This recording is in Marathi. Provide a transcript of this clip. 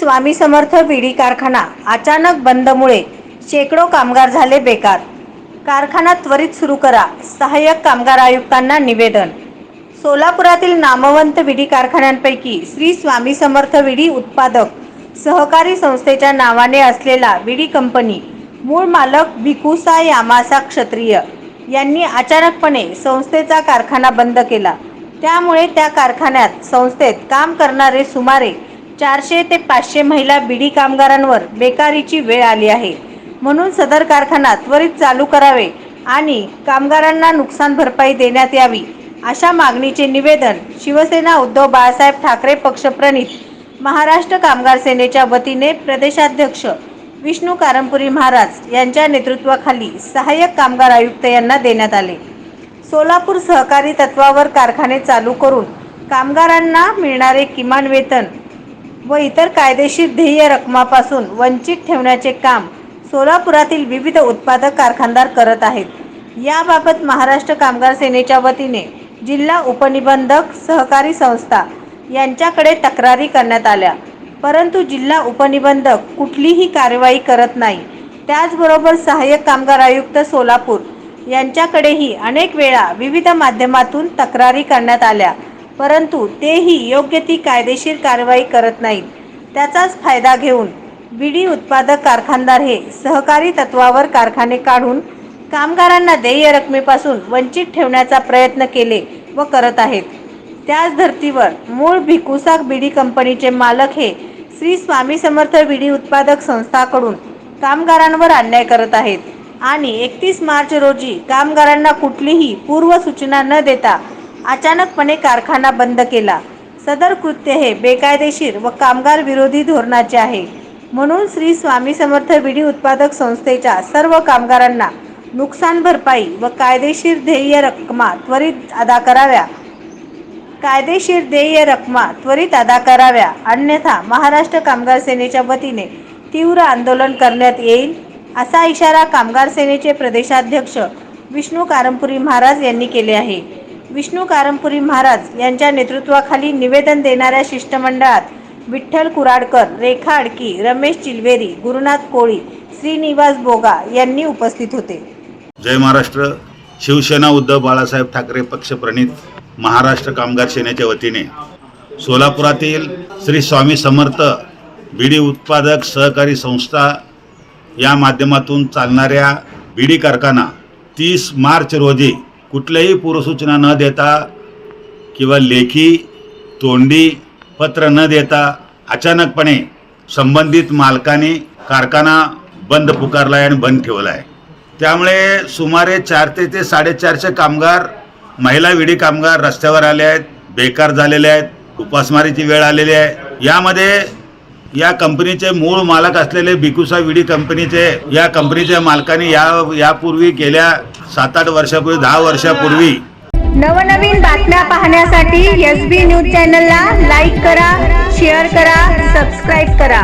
स्वामी समर्थ बीडी कारखाना अचानक बंदमुळे शेकडो कामगार झाले बेकार। कारखाना त्वरित सुरू करा, सहाय्यक कामगार आयुक्तांना निवेदन। सोलापुरातील नामवंत बीडी कारखान्यांपैकी श्री स्वामी समर्थ बीडी उत्पादक सहकारी संस्थेच्या नावाने असलेला बीडी कंपनी मूळ मालक भिकुसा यामासा क्षत्रिय यांनी अचानकपणे संस्थेचा कारखाना बंद केला। त्यामुळे त्या कारखान्यात संस्थेत काम करणारे सुमारे 400 ते 500 महिला बीडी कामगारांवर बेकारीची वेळ आली आहे। म्हणून सदर कारखाना त्वरित चालू करावे आणि कामगारांना नुकसान भरपाई देण्यात यावी अशा मागणीचे निवेदन शिवसेना उद्धव बाळासाहेब ठाकरे पक्षप्रणित महाराष्ट्र कामगार सेनेच्या वतीने प्रदेशाध्यक्ष विष्णू कारंपुरी महाराज यांच्या नेतृत्वाखाली सहाय्यक कामगार आयुक्त यांना देण्यात आले। सोलापूर सहकारी तत्वावर कारखाने चालू करून कामगारांना मिळणारे किमान वेतन व इतर कायदेशीर ध्येय रकमापासून वंचित ठेवण्याचे काम सोलापुरातील विविध उत्पादक कारखानदार करत आहेत। याबाबत महाराष्ट्र कामगार सेनेच्या वतीने जिल्हा उपनिबंधक सहकारी संस्था यांच्याकडे तक्रारी करण्यात आल्या, परंतु जिल्हा उपनिबंधक कुठलीही कारवाई करत नाही। त्याचबरोबर सहाय्यक कामगार आयुक्त सोलापूर यांच्याकडेही अनेक वेळा विविध माध्यमातून तक्रारी करण्यात आल्या, परंतु तेही योग्य ती कायदेशीर कारवाई करत नाहीत। त्याचाच फायदा घेऊन बीडी उत्पादक कारखानदार हे सहकारी तत्वावर कारखाने काढून कामगारांना देय रकमेपासून वंचित ठेवण्याचा प्रयत्न केले व करत आहेत। त्याच धर्तीवर मूळ भिकुसा बीडी कंपनीचे मालक हे श्री स्वामी समर्थ बीडी उत्पादक संस्थाकडून कामगारांवर अन्याय करत आहेत आणि 31 मार्च रोजी कामगारांना कुठलीही पूर्वसूचना न देता अचानकपणे कारखाना बंद केला। सदर कृत्य हे बेकायदेशीर व कामगार विरोधी धोरणाचे आहे। म्हणून श्री स्वामी समर्थ बीडी उत्पादक संस्थेच्या सर्व कामगारांना नुकसान भरपाई व कायदेशीर देय रक्कमा त्वरित अदा कराव्या, अन्यथा महाराष्ट्र कामगार सेनेच्या वतीने तीव्र आंदोलन करण्यात येईल असा इशारा कामगार सेनेचे प्रदेशाध्यक्ष विष्णू कारंपुरी महाराज यांनी केले आहे। विष्णू कारंपुरी महाराज यांच्या नेतृत्वाखाली निवेदन देणाऱ्या शिष्टमंडळात विठ्ठल कुराडकर, रेखा अडकी, रमेश चिलवेरी, गुरुनाथ कोळी, श्रीनिवास बोगा यांनी उपस्थित होते। जय महाराष्ट्र। शिवसेना उद्धव बाळासाहेब ठाकरे पक्षप्रणित महाराष्ट्र कामगार सेनेच्या वतीने सोलापुरातील श्री स्वामी समर्थ बीडी उत्पादक सहकारी संस्था या माध्यमातून चालणाऱ्या बीडी कारखाना 30 मार्च रोजी कुठल्याही पूर्वसूचना न देता किंवा लेखी तोंडी पत्र न देता अचानकपणे संबंधित मालकाने कारखाना बंद पुकारला आहे आणि बंद ठेवला आहे। त्यामुळे सुमारे 400 ते 450 कामगार महिला बीडी कामगार रस्त्यावर आले आहेत, बेकार झालेले आहेत, उपासमारीची वेळ आलेली आहे। यामध्ये या कंपनीचे मूळ मालक असलेले भिकुसा बीडी या कंपनीच्या मालकाने यापूर्वी गेल्या 7-8 वर्षापूर्वी 10 वर्षापूर्वी नवनवीन बातम्या पाहण्यासाठी SB न्यूज चॅनलला लाईक करा, शेअर करा, सबस्क्राईब करा।